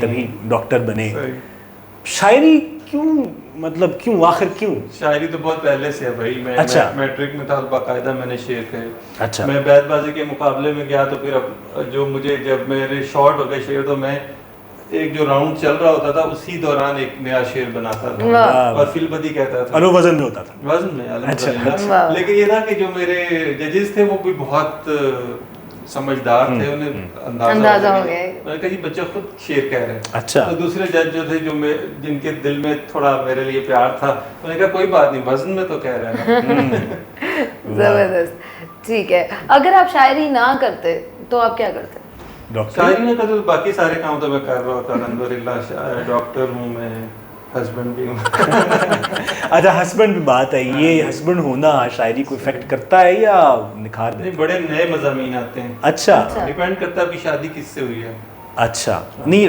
तभी डॉक्टर बने। शायरी क्यों, मतलब क्यों, आखिर क्यों? शायरी तो बहुत पहले से है भाई। मैं अच्छा। मैट्रिक में था तो बाकायदा मैंने शेर कहे। अच्छा। मैं बैतबाजी के मुकाबले में गया तो फिर अब जो मुझे, जब मेरे शॉर्ट हो गए शेर, तो मैं एक जो राउंड चल रहा होता था उसी दौरान एक नया शेर बनाता था वाह। और फिलबदी कहता था। और वो वजन में होता था? वजन में अल्हम्दुलिल्लाह। वाह। लेकिन ये था कि जो मेरे जजेस थे वो भी बहुत समझदार थे, उन्हें अंदाजा हो गया। मैंने कहा जी बच्चा खुद शेर कह रहे हैं। अच्छा। तो दूसरे जज जो थे, जो जिनके दिल में थोड़ा मेरे लिए प्यार था, उन्होंने कहा कोई बात नहीं, वजन में तो कह रहे हैं। जबरदस्त। ठीक है, अगर आप शायरी ना करते तो आप क्या करते? डॉक्टर? शायरी नहीं करते तो बाकी सारे काम तो मैं कर रहा होता। अल्हम्दुलिल्लाह डॉक्टर हूँ मैं, हस्बैंड भी हूँ। अच्छा, हस्बैंड भी बात है, ये हस्बैंड होना शायरी को इफेक्ट करता है या निखार नहीं, देता बड़े नए मज़ामीन आते हैं। है? अच्छा। डिपेंड करता है अभी शादी किससे हुई है। अच्छा, नहीं